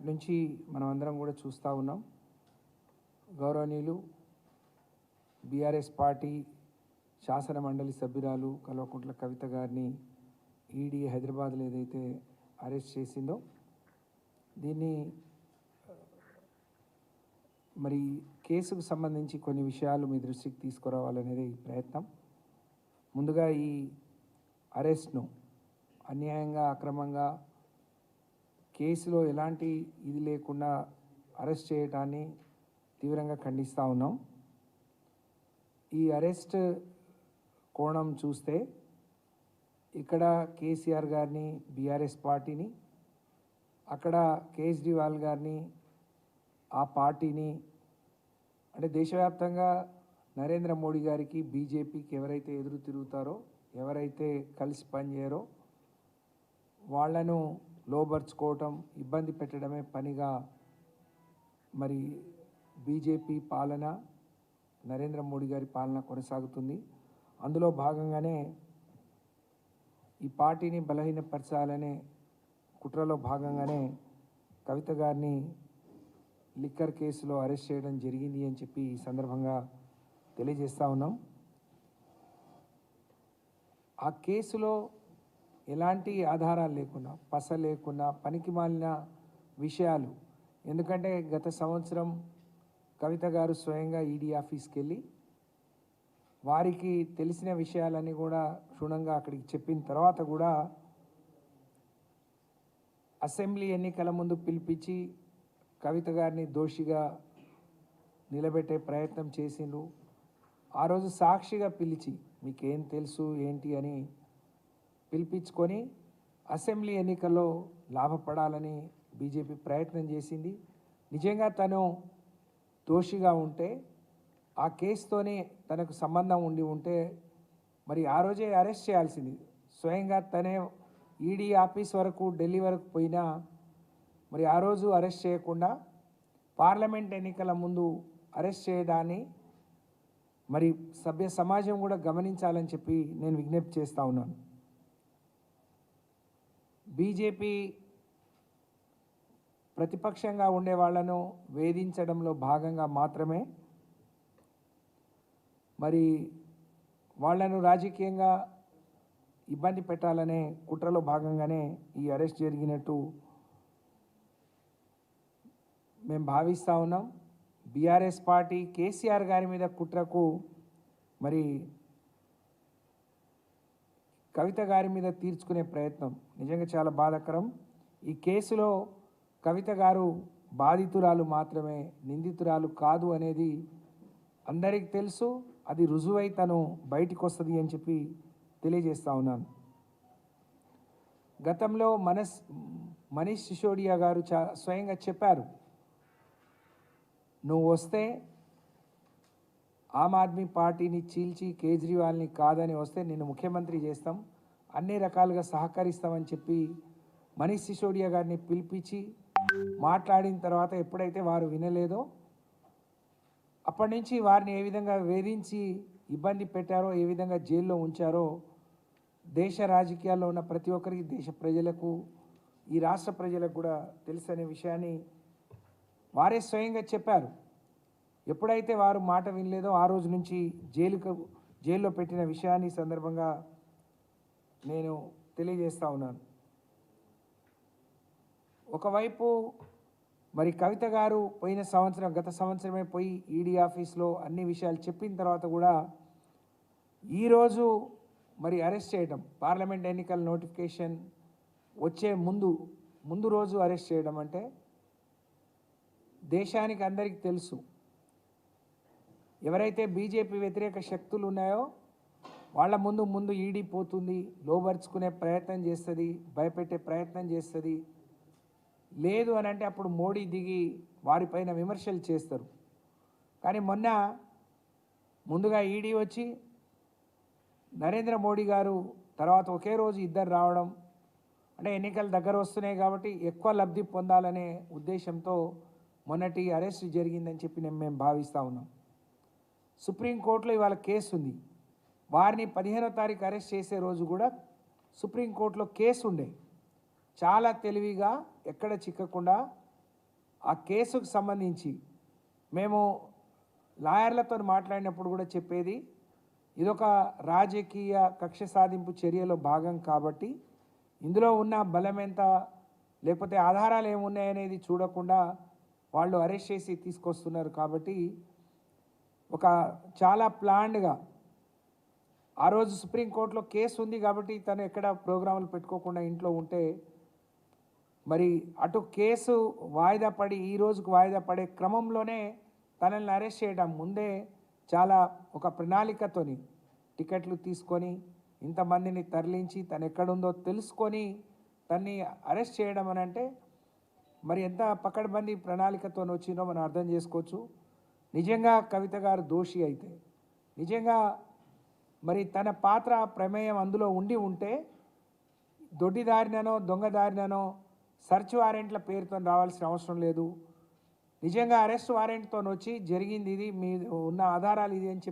నిన్నటి నుంచి మనం అందరం కూడా చూస్తూ ఉన్నాం. గౌరవనీయులు బీఆర్ఎస్ పార్టీ శాసన మండలి సభ్యురాలు కల్వకుంట్ల కవిత గారిని ఈడీ హైదరాబాద్లో ఏదైతే అరెస్ట్ చేసిందో దీన్ని మరి కేసుకు సంబంధించి కొన్ని విషయాలు మీ దృష్టికి తీసుకురావాలనేది ప్రయత్నం. ముందుగా ఈ అరెస్ట్ను అన్యాయంగా అక్రమంగా కేసులో ఎలాంటి ఇది లేకుండా అరెస్ట్ చేయడాన్ని తీవ్రంగా ఖండిస్తూ ఉన్నాం. ఈ అరెస్ట్ కోణం చూస్తే ఇక్కడ కేసీఆర్ గారిని బీఆర్ఎస్ పార్టీని, అక్కడ కేజ్రీవాల్ గారిని ఆ పార్టీని, అంటే దేశవ్యాప్తంగా నరేంద్ర మోడీ గారికి బీజేపీకి ఎవరైతే ఎదురు తిరుగుతారో, ఎవరైతే కలిసి పనిచేయరో వాళ్లను లోబర్చుకోవటం, ఇబ్బంది పెట్టడమే పనిగా మరి బీజేపీ పాలన, నరేంద్ర మోడీ గారి పాలన కొనసాగుతుంది. అందులో భాగంగానే ఈ పార్టీని బలహీనపరచాలనే కుట్రలో భాగంగానే కవిత గారిని లిక్కర్ కేసులో అరెస్ట్ చేయడం జరిగింది అని చెప్పి ఈ సందర్భంగా తెలియజేస్తూ ఉన్నాం. ఆ కేసులో ఎలాంటి ఆధారాలు లేకుండా, పస లేకుండా, పనికిమాలిన విషయాలు, ఎందుకంటే గత సంవత్సరం కవిత గారు స్వయంగా ఈడీ ఆఫీస్కి వెళ్ళి వారికి తెలిసిన విషయాలన్నీ కూడా క్షుణ్ణంగా అక్కడికి చెప్పిన తర్వాత కూడా అసెంబ్లీ ఎన్నికల ముందు పిలిపించి కవిత గారిని దోషిగా నిలబెట్టే ప్రయత్నం చేసిండ్రు. ఆ రోజు సాక్షిగా పిలిచి మీకేం తెలుసు ఏంటి అని పిలిపించుకొని అసెంబ్లీ ఎన్నికల్లో లాభపడాలని బీజేపీ ప్రయత్నం చేసింది. నిజంగా తను దోషిగా ఉంటే, ఆ కేసుతోనే తనకు సంబంధం ఉంటే మరి ఆ రోజే అరెస్ట్ చేయాల్సింది. స్వయంగా తనే ఈడీ ఆఫీస్ వరకు, ఢిల్లీ వరకు పోయినా మరి ఆ రోజు అరెస్ట్ చేయకుండా పార్లమెంట్ ఎన్నికల ముందు అరెస్ట్ చేయడాన్ని మరి సభ్య సమాజం కూడా గమనించాలని చెప్పి నేను విజ్ఞప్తి చేస్తూ ఉన్నాను. బీజేపీ ప్రతిపక్షంగా ఉండే వాళ్ళను వేధించడంలో భాగంగా మాత్రమే మరి వాళ్లను రాజకీయంగా ఇబ్బంది పెట్టాలనే కుట్రలో భాగంగానే ఈ అరెస్ట్ జరిగినట్టు మేము భావిస్తూ ఉన్నాం. బీఆర్ఎస్ పార్టీ కేసీఆర్ గారి మీద కుట్రకు మరి కవిత గారి మీద తీర్చుకునే ప్రయత్నం నిజంగా చాలా బాధాకరం. ఈ కేసులో కవిత గారు బాధితురాలు మాత్రమే, నిందితురాలు కాదు అనేది అందరికీ తెలుసు. అది రుజువై తను బయటికి వస్తుంది అని చెప్పి తెలియజేస్తూ ఉన్నాను. గతంలో మనీష్ సిసోడియా గారు స్వయంగా చెప్పారు, నువ్వు వస్తే ఆమ్ ఆద్మీ పార్టీని చీల్చి కేజ్రీవాల్ని కాదని వస్తే నిన్ను ముఖ్యమంత్రి చేస్తాం, అన్ని రకాలుగా సహకరిస్తామని చెప్పి మనీష్ సిసోడియా గారిని పిలిపించి మాట్లాడిన తర్వాత ఎప్పుడైతే వారు వినలేదో అప్పటి నుంచి వారిని ఏ విధంగా వేధించి ఇబ్బంది పెట్టారో, ఏ విధంగా జైల్లో ఉంచారో దేశ రాజకీయాల్లో ఉన్న ప్రతి ఒక్కరికి, దేశ ప్రజలకు, ఈ రాష్ట్ర ప్రజలకు కూడా తెలుసనే విషయాన్ని వారే స్వయంగా చెప్పారు. ఎప్పుడైతే వారు మాట వినలేదో ఆ రోజు నుంచి జైల్లో పెట్టిన విషయాన్ని సందర్భంగా నేను తెలియజేస్తూ ఉన్నాను. ఒకవైపు మరి కవిత గారు గత సంవత్సరమే పోయి ఈడీ ఆఫీస్లో అన్ని విషయాలు చెప్పిన తర్వాత కూడా ఈరోజు మరి అరెస్ట్ చేయడం, పార్లమెంట్ ఎన్నికల నోటిఫికేషన్ వచ్చే ముందు రోజు అరెస్ట్ చేయడం అంటే దేశానికి అందరికీ తెలుసు, ఎవరైతే బీజేపీ వ్యతిరేక శక్తులు ఉన్నాయో వాళ్ళ ముందు ఈడీ పోతుంది, లోబర్చుకునే ప్రయత్నం చేస్తుంది, భయపెట్టే ప్రయత్నం చేస్తుంది. లేదు అని అంటే అప్పుడు మోడీ దిగి వారిపైన విమర్శలు చేస్తారు. కానీ ముందుగా ఈడీ వచ్చి నరేంద్ర మోడీ గారు తర్వాత ఒకే రోజు ఇద్దరు రావడం, అంటే ఎన్నికలు దగ్గర వస్తున్నాయి కాబట్టి ఎక్కువ లబ్ధి పొందాలనే ఉద్దేశంతో మొన్నటి అరెస్ట్ జరిగిందని చెప్పి మేము భావిస్తూ ఉన్నాం. సుప్రీంకోర్టులో ఇవాళ కేసు ఉంది. వారిని 15వ తారీఖు అరెస్ట్ చేసే రోజు కూడా సుప్రీంకోర్టులో కేసు ఉండే. చాలా తెలివిగా ఎక్కడ చిక్కకుండా ఆ కేసుకు సంబంధించి మేము లాయర్లతో మాట్లాడినప్పుడు కూడా చెప్పేది ఇదొక రాజకీయ కక్ష సాధింపు చర్యలో భాగం కాబట్టి ఇందులో ఉన్న బలం ఎంత లేకపోతే ఆధారాలు ఏమున్నాయనేది చూడకుండా వాళ్ళు అరెస్ట్ చేసి తీసుకొస్తున్నారు కాబట్టి ఒక చాలా ప్లాన్డ్గా ఆ రోజు సుప్రీంకోర్టులో కేసు ఉంది కాబట్టి తను ఎక్కడ ప్రోగ్రాములు పెట్టుకోకుండా ఇంట్లో ఉంటే మరి అటు కేసు వాయిదా పడి ఈ రోజుకు వాయిదా పడే క్రమంలోనే తనని అరెస్ట్ చేయడం ముందే చాలా ఒక ప్రణాళికతోని టికెట్లు తీసుకొని ఇంతమందిని తరలించి తను ఎక్కడుందో తెలుసుకొని తన్ని అరెస్ట్ చేయడం అని అంటే మరి ఎంత పకడ్బందీ ప్రణాళికతో వచ్చిందో మనం అర్థం చేసుకోవచ్చు. నిజంగా కవిత గారు దోషి అయితే నిజంగా మరి తన పాత్ర ప్రమేయం అందులో ఉంటే దొడ్డిదారినో దొంగదారినో సర్చ్ వారెంట్ల పేరుతో రావాల్సిన అవసరం లేదు. నిజంగా అరెస్ట్ వారెంట్తో వచ్చి జరిగింది ఇది, మీ ఉన్న ఆధారాలు ఇది అని చెప్పి